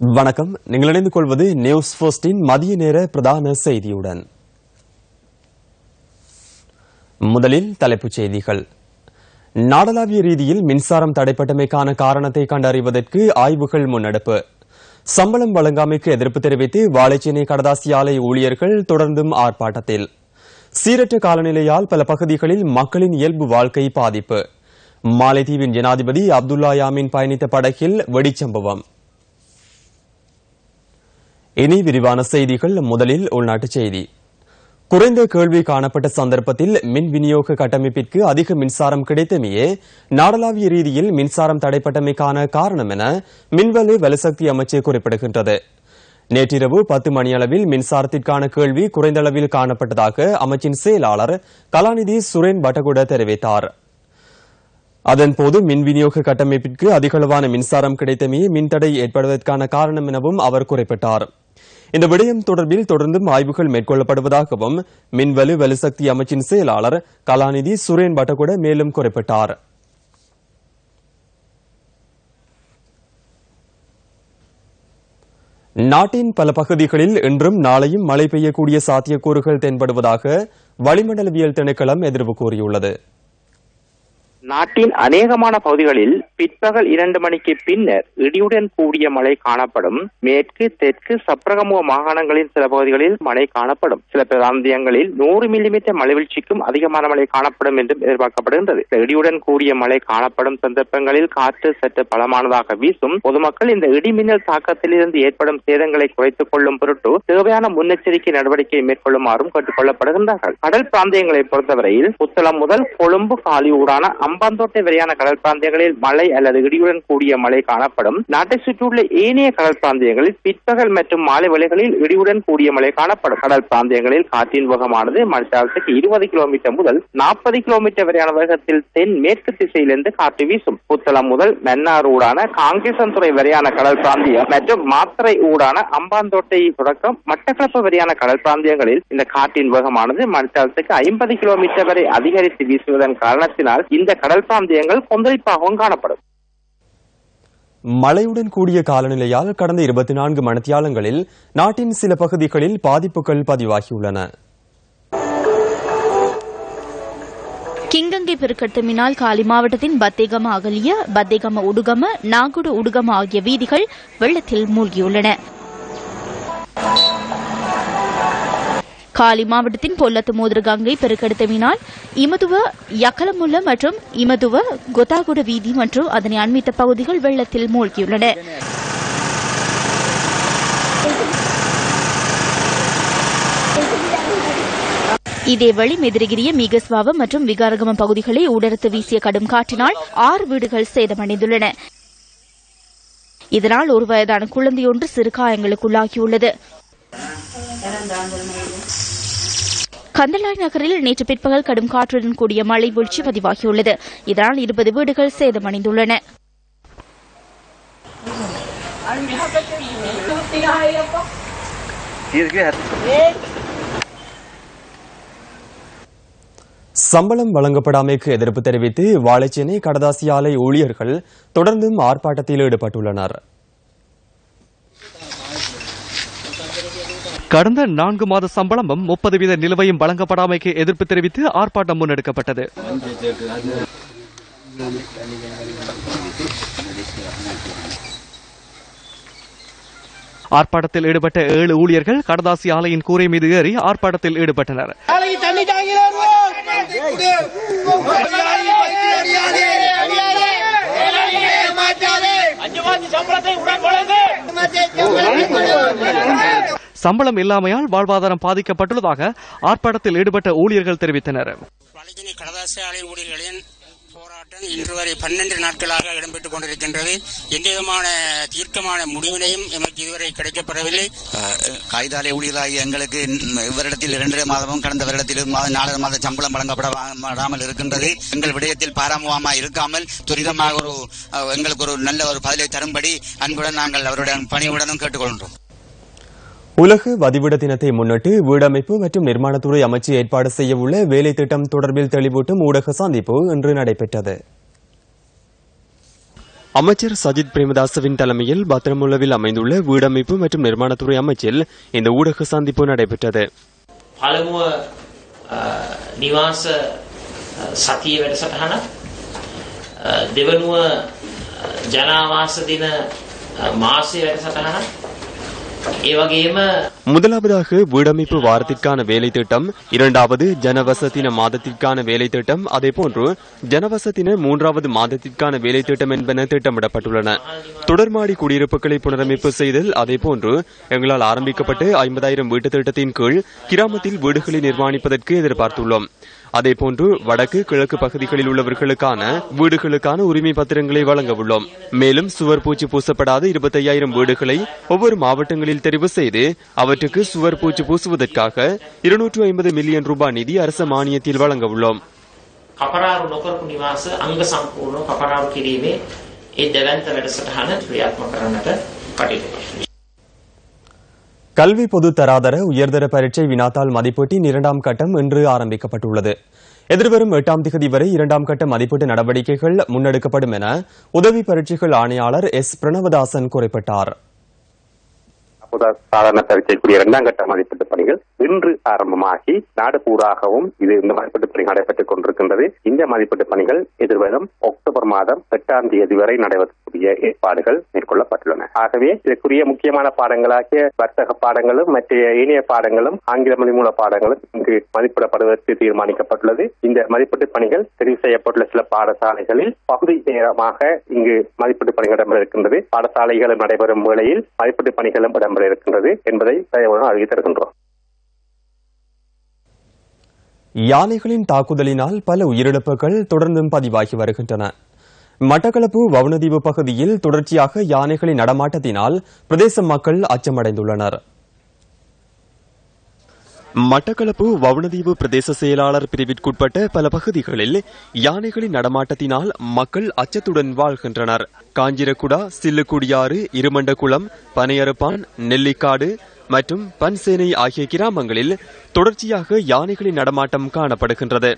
வணக்கம். நீங்கள் இணைந்து கொள்வது நியூஸ் ஃபர்ஸ்டின் மதிய நேர பிரதான செய்தியுடன். முதலில் தலைப்புச் செய்திகள். நாடளாவிய ரீதியில் மின்சாரம் தடைப்பட்டமைக்கான காரணத்தை கண்டறிவதற்கு ஆய்வுகள் முன்னெடுப்பு. சம்பளம் வழங்காமைக்கு எதிர்ப்பு தெரிவித்து வாழைச்சேனை கடதாசி ஆலை ஊழியர்கள் தொடர்ந்தும் ஆர்ப்பாட்டத்தில். சீரற்ற காலநிலையால் பல பகுதிகளில் மக்களின் இயல்பு வாழ்க்கை பாதிப்பு. மாலைதீவின் ஜனாதிபதி அப்துல்லா யாமின் பயணித்த படகில் வெடிச்சம்பவம். இனி விரிவான செய்திகள். முதலில் உள்நாட்டுச் செய்தி. குறைந்த கேள்வி காணப்பட்ட சந்தர்ப்பத்தில் மின் விநியோக கட்டமைப்பிற்கு அதிக மின்சாரம் கிடைத்தமையே நாடளாவிய ரீதியில் மின்சாரம் தடைப்பட்டமைக்கான காரணம் என மின்வலு வலுசக்தி அமைச்சு குறிப்பிடுகின்றது. நேற்றிரவு 10 மணியளவில் மின்சாரத்திற்கான கேள்வி குறைந்த அளவில் காணப்பட்டதாக அமைச்சின் செயலாளர் கலாநிதி சுரேன் பட்டகுட தெரிவித்தார். அதன்போது மின் விநியோக கட்டமைப்பிற்கு அதிகளவான மின்சாரம் கிடைத்தமையே மின்தடை ஏற்படுவதற்கான காரணம் எனவும் அவர் குறிப்பிட்டார். இந்த விடயம் தொடர்பில் தொடர்ந்தும் ஆய்வுகள் மேற்கொள்ளப்படுவதாகவும் மின்வலு வலுசக்தி அமைச்சின் செயலாளர் கலாநிதி சுரேன் பட்டகுட மேலும் குறிப்பிட்டார். நாட்டின் பல பகுதிகளில் இன்றும் நாளையும் மழை பெய்யக்கூடிய சாத்தியக்கூறுகள் தென்படுவதாக வளிமண்டலவியல் திணைக்களம் எதிர்வு கூறியுள்ளது. நாட்டின் அநேகமான பகுதிகளில் பிற்பகல் 2 மணிக்கு பின்னர் இடியுடன் கூடிய மழை காணப்படும். மேற்கு, தெற்கு, சப்ரகமுவ மாகாணங்களின் சில பகுதிகளில் மழை காணப்படும். சில பிராந்தியங்களில் 100 மில்லிமீட்டர் மழைவீழ்ச்சிக்கும் அதிகமான மழை காணப்படும் என்றும் எதிர்பார்க்கப்படுகின்றது. இடியுடன் கூடிய மழை காணப்படும் சந்தர்ப்பங்களில் காற்று சற்று பலமானதாக வீசும். பொதுமக்கள் இந்த இடிமின்னல் தாக்கத்திலிருந்து ஏற்படும் சேதங்களை குறைத்துக் கொள்ளும் பொருட்டு தேவையான முன்னெச்சரிக்கை நடவடிக்கை மேற்கொள்ளுமாறும் கேட்டுக் கொள்ளப்படுகின்றார்கள். கடல் பிராந்தியங்களை பொறுத்தவரையில் புத்தளம் முதல் கொழும்பு காலி ஊடான அம்பாந்தோட்டை வரையான கடல் பிராந்தியங்களில் மழை அல்லது இடியுடன் கூடிய மழை காணப்படும். நாட்டை சுற்றியுள்ள ஏனைய கடல் பிராந்தியங்களில் பிற்பகல் மற்றும் மாலை வேளைகளில் இடியுடன் கூடிய மழை காணப்படும். கடல் பிராந்தியங்களில் காற்றின் வேகமானது மணித்தாரத்துக்கு 20 கிலோமீட்டர் முதல் 40 கிலோமீட்டர் வரையான வேகத்தில் தென் மேற்கு திசையிலிருந்து காற்று வீசும். புத்தளம் முதல் மன்னார் ஊடான காங்கேசன்துறை வரையான கடல் பிராந்தியம் மற்றும் மாத்தறை ஊடான அம்பாந்தோட்டை தொடக்கம் மட்டக்களப்பு வரையான கடல் பிராந்தியங்களில் இந்த காற்றின் வேகமானது மணித்தாரத்துக்கு 50 கிலோமீட்டர் வரை அதிகரித்து வீசுவதன் காரணத்தினால் இந்த கடல் பிராந்தியங்கள் கொந்தளிப்பாகவும் காணப்படும். மழையுடன் கூடிய காலநிலையால் கடந்த 24 மணித்தியாலங்களில் நாட்டின் சில பகுதிகளில் பாதிப்புகள் பதிவாகியுள்ளன. கிங்கங்கை பெருக்கெடுத்தமினால் காலி மாவட்டத்தின் பத்தேகம அகலிய, பத்தேகம உடுகம, நாகுடு உடுகம ஆகிய வீதிகள் வெள்ளத்தில் மூழ்கியுள்ளன. காலி மாவட்டத்தின் பொல்லத்து மோதிர கங்கை பெருக்கெடுத்தமினால் இமதுவ யக்கலமுல்ல மற்றும் இமதுவ கொத்தாகுட வீதி மற்றும் அதனை அண்மித்த பகுதிகள் வெள்ளத்தில் மூழ்கியுள்ளன. இதேவேளை மெதிரகிரிய மீகஸ்வாவ மற்றும் விகாரகம பகுதிகளை ஊடறுத்து வீசிய கடும் காற்றினால் 6 வீடுகள் சேதமடைந்துள்ளன. இதனால் ஒரு வயதான குழந்தையொன்று சிறு காயங்களுக்குள்ளாகியுள்ளது. கந்தலாய் நகரில் நேற்று பிற்பகல் கடும் காற்றுடன் கூடிய மழை வீழ்ச்சி பதிவாகியுள்ளது. இதனால் 20 வீடுகள் சேதமடைந்துள்ளன. சம்பளம் வழங்கப்படாமைக்கு எதிர்ப்பு தெரிவித்து வாழைச்சேனை கடதாசி ஆலை ஊழியர்கள் தொடர்ந்தும் ஆர்ப்பாட்டத்தில் ஈடுபட்டுள்ளனர். கடந்த 4 மாத சம்பளமும் 30% நிலுவையும் வழங்கப்படாமைக்கு எதிர்ப்பு தெரிவித்து ஆர்ப்பாட்டம் முன்னெடுக்கப்பட்டது. ஆர்ப்பாட்டத்தில் ஈடுபட்ட 7 ஊழியர்கள் கடதாசி ஆலையின் கூரை மீது ஏறி ஆர்ப்பாட்டத்தில் ஈடுபட்டனர். சம்பளம் இல்லாமையால் வாழ்வாதாரம் பாதிக்கப்பட்டுள்ளதாக ஆர்ப்பாட்டத்தில் ஈடுபட்ட ஊழியர்கள் தெரிவித்தனர். வாழைச்சேனை கடதாசி ஆலை ஊழியர்களின் போராட்டம் இன்று வரை 12 நாட்களாக இடம்பெற்றுக் கொண்டிருக்கின்றது. எந்தவிதமான தீர்க்கமான முடிவினையும் எமக்கு இதுவரை கிடைக்கப்படவில்லை. காகிதாலை ஊழியர்களாகிய எங்களுக்கு இவரிடத்தில் 2 மாதமும் கடந்த வருடத்தில் 4 மாத சம்பளம் வழங்கப்படாமல் இருக்கின்றது. எங்கள் விடயத்தில் பாராமுகமாக இருக்காமல் துரிதமாக எங்களுக்கு ஒரு நல்ல ஒரு பதிலை தரும்படி அன்புடன் நாங்கள் அவருடன் பணியுடனும் கேட்டுக்கொள்கின்றோம். உலக வதிவிட தினத்தை முன்னிட்டு வீடமைப்பு மற்றும் நிர்மாணத்துறை அமைச்சு ஏற்பாடு செய்யவுள்ள வேலை திட்டம் தொடர்பில் தெளிவூட்டும் ஊடக சந்திப்பு இன்று நடைபெற்றது. அமைச்சர் சஜித் பிரேமதாசவின் தலைமையில் பத்திரமுல்லவில் அமைந்துள்ள வீடமைப்பு மற்றும் நிர்மாணத்துறை அமைச்சில் இந்த ஊடக சந்திப்பு நடைபெற்றது. නිවාස සතිය වැඩසටහන දෙවනුව ජනාවාස දින මාසයේ වැඩසටහන ඒ වගේම முதலாவதாக வீடமைப்பு வாரத்திற்கான வேலை திட்டம், இரண்டாவது ஜனவசதின மாதத்திற்கான வேலை திட்டம், அதேபோன்று ஜனவசதின 3வது மாதத்திற்கான வேலை திட்டம் என்பன திட்டமிடப்பட்டுள்ளன. தொடர்மாடி குடியிருப்புகளை புனரமைப்பு செய்தல், அதேபோன்று எங்களால் ஆரம்பிக்கப்பட்டு 50,000 வீட்டு திட்டத்தின் கீழ் கிராமத்தில் வீடுகளை நிர்மாணிப்பதற்கு எதிர்பார்த்துள்ளோம். அதேபோன்று வடக்கு கிழக்கு பகுதிகளில் உள்ளவர்களுக்கான வீடுகளுக்கான உரிமை பத்திரங்களை வழங்க உள்ளோம். மேலும் சுவர் பூச்சி பூசப்படாத 25,000 வீடுகளை ஒவ்வொரு மாவட்டங்களில் தெரிவு செய்து அவற்றுக்கு சுவர் பூச்சி பூசுவதற்காக 250 மில்லியன் ரூபாய் நிதி அரச மானியத்தில் வழங்க உள்ளோம். කපරාරු නොකරපු නිවාස අංග සම්පූර්ණ කපරාරු කිරීමේ ඒ දැවැන්ත වැඩසටහන ක්‍රියාත්මක කරන්නට කටයුතු කරනවා. கல்வி பொது தராதர உயர்தர பரீட்சை வினாத்தாள் மதிப்பீட்டின் 2ஆம் கட்டம் இன்று ஆரம்பிக்கப்பட்டுள்ளது. எதிர்வரும் 8ஆம் தேதி வரை 2ஆம் கட்ட மதிப்பீட்டு நடவடிக்கைகள் முன்னெடுக்கப்படும் என உதவி பரீட்சைகள் ஆணையாளர் எஸ். பிரணவதாசன் குறிப்பிட்டார். சாதாரண பரீட்சைக்குரிய 2ஆம் கட்ட மதிப்பீட்டு பணிகள் இன்று ஆரம்பமாகி நாடு பூராகவும் இந்த மதிப்பீட்டு பணி நடைபெற்றுக் கொண்டிருக்கின்றது. இந்த மதிப்பீட்டு பணிகள் எதிர்வரும் அக்டோபர் மாதம் 8ஆம் தேதி வரை நடைபெறக்கூடிய ஏற்பாடுகள் மேற்கொள்ளப்பட்டுள்ளன. ஆகவே இதற்குரிய முக்கியமான பாடங்களாகிய வர்த்தக பாடங்களும் மற்ற ஏனைய பாடங்களும் ஆங்கில மொழி மூல பாடங்களும் இங்கு மதிப்பிடப்படுவதற்கு தீர்மானிக்கப்பட்டுள்ளது. இந்த மதிப்பீட்டு பணிகள் தெரிவு செய்யப்பட்டுள்ள சில பாடசாலைகளில் பகுதி நேரமாக இங்கு மதிப்பீட்டு பணிகள் இடம்பெற இருக்கின்றது. பாடசாலைகளும் நடைபெறும் வேளையில் மதிப்பீட்டு பணிகளும் இடம்பெற இருக்கின்றது என்பதை அறிவித்திருக்கின்றோம். யானைகளின் தாக்குதலினால் பல உயிரிழப்புகள் தொடர்ந்தும் பதிவாகி வருகின்றன. மட்டக்களப்பு வவுனதீவு பகுதியில் தொடர்ச்சியாக யானைகளின் நடமாட்டத்தினால் பிரதேச மக்கள் அச்சமடைந்துள்ளனர். மட்டக்களப்பு வவுனதீவு பிரதேச செயலாளர் பிரிவிற்குட்பட்ட பல பகுதிகளில் யானைகளின் நடமாட்டத்தினால் மக்கள் அச்சத்துடன் வாழ்கின்றனர். காஞ்சிரக்குடா, சில்லுக்குடியாறு, இருமண்டகுளம், பனையறுப்பான், நெல்லிக்காடு மற்றும் பன்சேனை ஆகிய கிராமங்களில் தொடர்ச்சியாக யானைகளின் நடமாட்டம் காணப்படுகின்றது.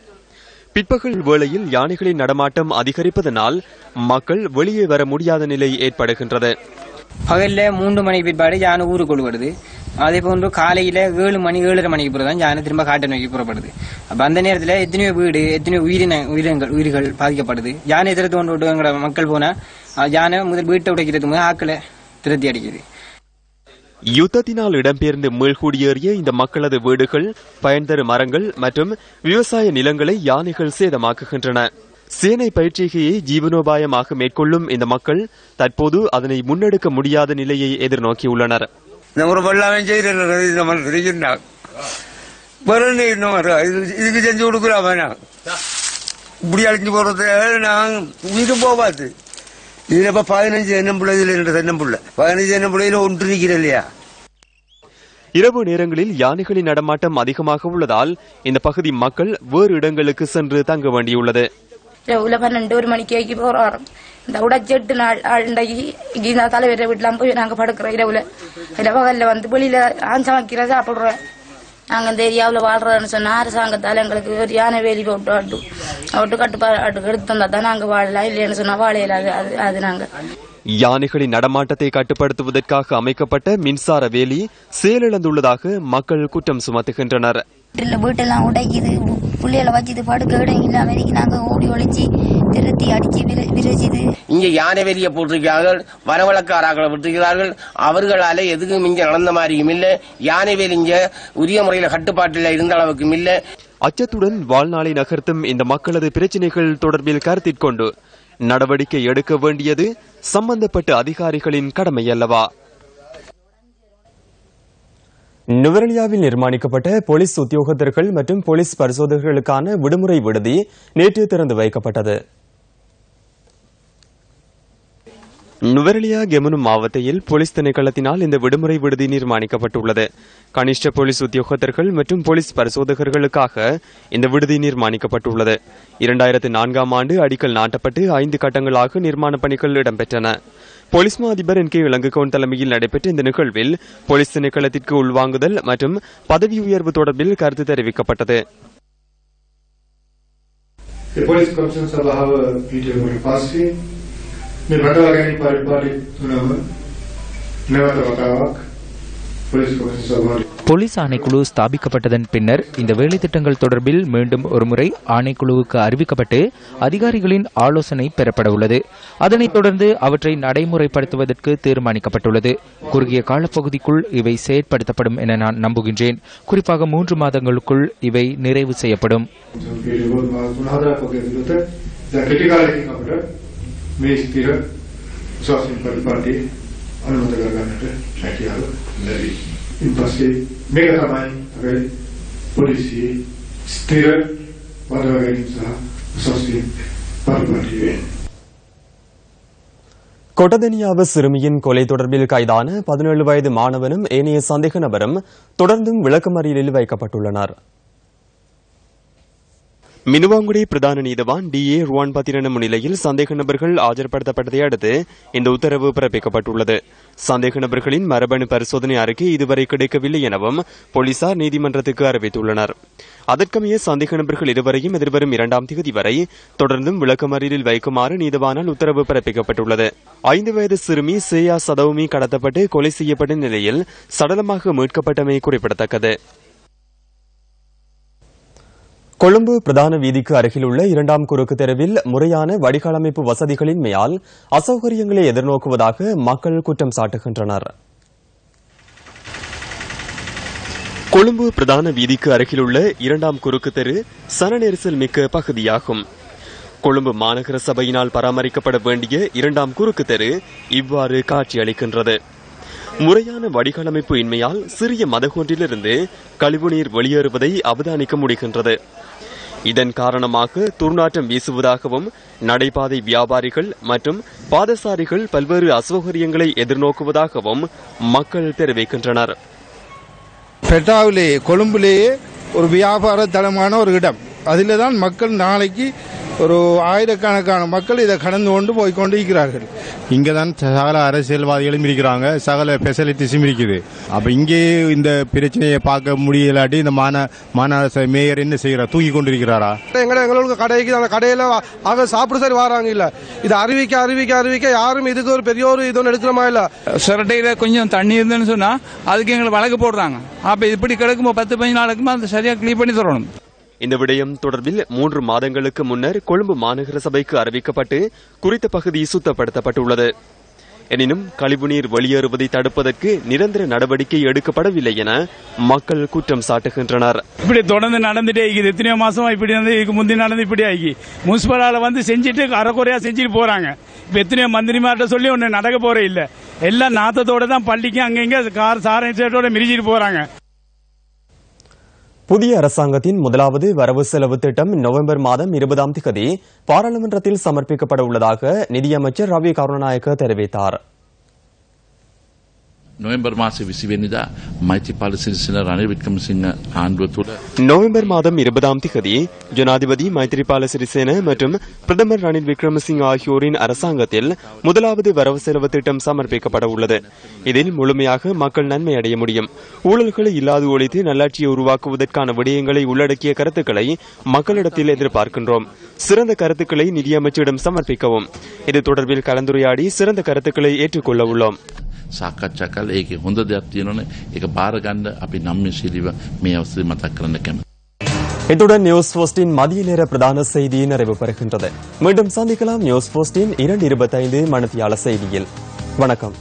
பிற்பகல் வேளையில் யானைகளின் நடமாட்டம் அதிகரிப்பதனால் மக்கள் வெளியே வர முடியாத நிலை ஏற்படுகின்றது. பகல்ல 3 மணி பிற்பாடு யானை ஊருக்குள் வருது. அதே போன்று காலையில 7 மணி 7:30 மணிக்கு பிறகு யானை திரும்ப காட்டை நோக்கி புறப்படுது. அப்ப அந்த நேரத்துல எத்தனையோ வீடு, எத்தனையோ உயிர்கள் பாதிக்கப்படுது. யானை திறத்து கொண்டு மக்கள் போனா யானை முதல் வீட்டை உடைக்கிறது முதல் ஆக்களை திரத்தி அடிக்குது. யுத்தத்தினால் இடம்பெயர்ந்து மீள்குடியேறிய இந்த மக்களது வீடுகள், பயன் தரும் மரங்கள் மற்றும் விவசாய நிலங்களை யானைகள் சேதமாக்குகின்றன. சேனை பயிற்சிகையை ஜீவனோபாயமாக மேற்கொள்ளும் இந்த மக்கள் தற்போது அதனை முன்னெடுக்க முடியாத நிலையை எதிர்நோக்கியுள்ளனர். இதுக்கு செஞ்சு கொடுக்குறாங்க இப்படி அழிஞ்சு போறது உயிரும் போவாது. இதுல 15 தென்னம்புள்ள, இதுல 2 தென்னம்புள்ள, 15 தென்னம்புள்ளையில ஒன்று நிக்கிற இல்லையா. இரவு நேரங்களில் யானைகளின் நடமாட்டம் அதிகமாக உள்ளதால் இந்த பகுதி மக்கள் வேறு இடங்களுக்கு சென்று தங்க வேண்டியுள்ளது. 12 மணிக்கு போறோம். இந்த உடச்செட்டு நாள் தலைவர வீட்டுலாம் போய் நாங்க படுக்கிறோம். இரவுல வந்து வெளியில ஆஞ்சமாக்கிற சாப்பிடுறோம். நாங்க இந்த ஏரியாவில் வாழ்றோம்னு சொன்னா அரசாங்கத்தால எங்களுக்கு ஒரு யானை வேலி போட்டு கட்டுப்பாடு எடுத்து தந்தா தான் நாங்க வாழலாம். இல்லைன்னு சொன்னா வாழையில அது நாங்க யானைகளின் நடமாட்டத்தை கட்டுப்படுத்துவதற்காக அமைக்கப்பட்ட மின்சார வேலி செயலிழந்துள்ளதாக மக்கள் குற்றம் சுமத்துகின்றனர். வீட்டெல்லாம் உடைக்குது, புள்ளையில வச்சுது படுக்க இடம் இல்லாம நாங்க ஓடி ஒழிச்சு திருத்தி அடிச்சு விரிச்சுது. இங்க யானை வேலியை போட்டிருக்கிறார்கள், வனவளக்காரர்களை விட்டிருக்கிறார்கள். அவர்களால எதுக்கும் இங்க நடந்த மாதிரியும் இல்ல. யானை வேலி இங்க உரிய முறையில கட்டுப்பாட்டில் இருந்த அளவுக்கும் இல்ல. அச்சத்துடன் வாழ்நாளை நகர்த்தும் இந்த மக்களது பிரச்சினைகள் தொடர்பில் கருத்திற்கொண்டு நடவடிக்கை எடுக்க வேண்டியது சம்பந்தப்பட்ட அதிகாரிகளின் கடமை அல்லவா? நுவரெலியாவில் நிர்மாணிக்கப்பட்ட போலீஸ் உத்தியோகத்தர்கள் மற்றும் போலீஸ் பரிசோதகர்களுக்கான விடுமுறை விடுதி நேற்று திறந்து வைக்கப்பட்டது. நுவரெலியா கெமுனு மாவட்டத்தில் போலீஸ் திணைக்களத்தினால் இந்த விடுமுறை விடுதி நிர்மாணிக்கப்பட்டுள்ளது. கனிஷ்ட போலீஸ் உத்தியோகத்தர்கள் மற்றும் போலீஸ் பரிசோதகர்களுக்காக இந்த விடுதி நிர்மாணிக்கப்பட்டுள்ளது. 2004ஆம் ஆண்டு அடிக்கல் நாட்டப்பட்டு 5 கட்டங்களாக நிர்மாண பணிகள் இடம்பெற்றன. போலீஸ் மா அதிபர் என் கே இளங்குகோன் தலைமையில் நடைபெற்ற இந்த நிகழ்வில் போலீஸ் திணைக்களத்திற்கு உள்வாங்குதல் மற்றும் பதவி உயர்வு தொடர்பில் கருத்து தெரிவிக்கப்பட்டது. මේ බටවගැනීම් පරිපාලනය නැවත වතාවක් පොලිස් කොමිසම සභාවේ போலீஸ் ஆணைக்குழு ஸ்தாபிக்கப்பட்டதன் பின்னர் இந்த வேலைத்திட்டங்கள் தொடர்பில் மீண்டும் ஒருமுறை ஆணைக்குழுவுக்கு அறிவிக்கப்பட்டு அதிகாரிகளின் ஆலோசனை பெறப்பட உள்ளது. அதனைத் தொடர்ந்து அவற்றை நடைமுறைப்படுத்துவதற்கு தீர்மானிக்கப்பட்டுள்ளது. குறுகிய காலப்பகுதிக்குள் இவை செயற்படுத்தப்படும் என நான் நம்புகின்றேன். குறிப்பாக 3 மாதங்களுக்குள் இவை நிறைவு செய்யப்படும். ඉන්පස්සේ මේක තමයි අපේ පොලිසිය ස්ථිර වඩාගෙන සහ සොසියල් පරිපාලනය. கொட்டதனியாவ சிறுமியின் கொலை தொடர்பில் கைதான 17 வயது மாணவனும் ஏனைய சந்தேக நபரும் தொடர்ந்தும் விளக்கமறியலில் வைக்கப்பட்டுள்ளனர். மினுவாங்குடி பிரதான நீதவான் DA ருவான் பத்திரன முன்னிலையில் சந்தேக நபர்கள் ஆஜர்படுத்தப்பட்டதை அடுத்து இந்த உத்தரவு பிறப்பிக்கப்பட்டுள்ளது. சந்தேக நபர்களின் மரபணு பரிசோதனை அறிக்கை இதுவரை கிடைக்கவில்லை எனவும் போலீசார் நீதிமன்றத்துக்கு அறிவித்துள்ளனர். அதற்கமைய சந்தேக நபர்கள் இருவரையும் எதிர்வரும் 2ஆம் தேதி வரை தொடர்ந்தும் விளக்கமறியலில் வைக்குமாறு நீதவானால் உத்தரவு பிறப்பிக்கப்பட்டுள்ளது. 5 வயது சிறுமி சேயா சதவுமி கடத்தப்பட்டு கொலை செய்யப்பட்ட நிலையில் சடலமாக மீட்கப்பட்டமை குறிப்பிடத்தக்கது. கொழும்பு பிரதான வீதிக்கு அருகில் உள்ள 2ஆம் குறுக்கு தெருவில் முறையான வடிகாலமைப்பு வசதிகளின்மையால் அசௌகரியங்களை எதிர்நோக்குவதாக மக்கள் குற்றம் சாட்டுகின்றனர். கொழும்பு பிரதான வீதிக்கு அருகில் உள்ள 2ஆம் குறுக்கு தெரு சன நெரிசல் மிக்க பகுதியாகும். கொழும்பு மாநகர சபையினால் பராமரிக்கப்பட வேண்டிய 2ஆம் குறுக்கு தெரு இவ்வாறு காட்சியளிக்கின்றது. முறையான வடிகாலமைப்பு இன்மையால் சிறிய மதகொன்றிலிருந்து கழிவுநீர் வெளியேறுவதை அவதானிக்க முடிகின்றது. இதன் காரணமாக துர்நாற்றம் வீசுவதாகவும் நடைபாதை வியாபாரிகள் மற்றும் பாதசாரிகள் பல்வேறு அசௌகரியங்களை எதிர்நோக்குவதாகவும் மக்கள் தெரிவிக்கின்றனர். பெட்டாவிலே கொழும்பிலேயே ஒரு வியாபார தளமான ஒரு இடம். அதில் தான் மக்கள் நாளைக்கு ஒரு ஆயிரக்கணக்கான மக்கள் இதை கடந்து கொண்டு போய்கொண்டு இருக்கிறார்கள். இங்கே தான் சகல அரசியல்வாதிகளும் இருக்கிறாங்க, சகல ஃபெசிலிட்டிஸும் இருக்குது. அப்போ இங்கே இந்த பிரச்சனையை பார்க்க முடியலாட்டி இந்த மாநகர மேயர் என்ன செய்கிறார்? தூக்கி கொண்டு இருக்கிறாரா? எங்களுக்கு கடைக்கு அந்த கடையில் ஆக சாப்பிட சரி வராங்க. இல்லை இது அறிவிக்க யாரும் இதுக்கு ஒரு பெரிய ஒரு இது எடுக்கிறமா இல்லை. சிரட்டையில் கொஞ்சம் தண்ணி இருந்துன்னு சொன்னால் அதுக்கு எங்களுக்கு வழக்கு போடுறாங்க. அப்போ இப்படி கிடக்குமோ 10-15 நாளுக்குமா அதை சரியாக கிளீன் பண்ணி தரணும். இந்த விடயம் தொடர்பில் 3 மாதங்களுக்கு முன்னர் கொழும்பு மாநகர சபைக்கு அறிவிக்கப்பட்டு குறித்த பகுதி சுத்தப்படுத்தப்பட்டுள்ளது. எனினும் கழிவுநீர் வெளியேறுவதை தடுப்பதற்கு நிரந்தர நடவடிக்கை எடுக்கப்படவில்லை என மக்கள் குற்றம் சாட்டுகின்றனர். இப்படி தொடர்ந்து நடந்துட்டே இருக்குது. எத்தனையோ மாசமா இப்படி வந்து முந்தி நடந்து இப்படி ஆகி முனிசிபலால வந்து செஞ்சுட்டு அரைக்குறையா செஞ்சுட்டு போறாங்க. இப்ப எத்தனையோ மந்திரிமார்ட்ட சொல்லி ஒன்னு நடக்க போற இல்ல. எல்லாம் நாத்தத்தோட தான் பள்ளிக்கு அங்கங்க கார் சாரத்தோட மிரிச்சிட்டு போறாங்க. புதிய அரசாங்கத்தின் முதலாவது வரவு செலவு திட்டம் நவம்பர் மாதம் 20ஆம் தேதி பாராளுமன்றத்தில் சமர்ப்பிக்கப்பட உள்ளதாக நிதியமைச்சர் ரவி கருணாநாயக்க தெரிவித்தார். நவம்பர் மாதம் 20 වෙනිදා மைத்ரிபால சிறிசேன රනිල් වික්‍රමසිංහ ආණ්ඩුව තුළ நவம்பர் மாதம் 20ஆம் தேதி ஜனாதிபதி மைத்ரிபால சிறிசேன மற்றும் பிரதமர் ரணில் விக்ரமசிங்க ஆகியோரின் அரசாங்கத்தில் முதலாவது வரவு செலவு திட்டம் சமர்ப்பிக்கப்பட உள்ளது. இதில் முழுமையாக மக்கள் நன்மை அடைய முடியும். ஊழல்களை இல்லாது ஒழித்து நல்லாட்சியை உருவாக்குவதற்கான விடயங்களை உள்ளடக்கிய கருத்துக்களை மக்களிடத்தில் எதிர்பார்க்கின்றோம். சிறந்த கருத்துக்களை நிதியமைச்சரிடம் சமர்ப்பிக்கவும். இது தொடர்பில் கலந்துரையாடி சிறந்த கருத்துக்களை ஏற்றுக்கொள்ள உள்ளோம். සාකච්ඡා කළ ඒකේ හොඳ දෙයක් තියෙනවනේ ඒක බාර ගන්න අපි නම්‍යශීලීව මේ අවස්ථාවේ මතක් කරන්න කැමතියි. இத்துடன் நியூஸ் போஸ்டின் மதிய நேர பிரதான செய்தி நிறைவு பெறுகின்றது. மீண்டும் சந்திக்கலாம் நியூஸ் போஸ்டின் 2:25 மணித்தியால செய்தியில். வணக்கம்.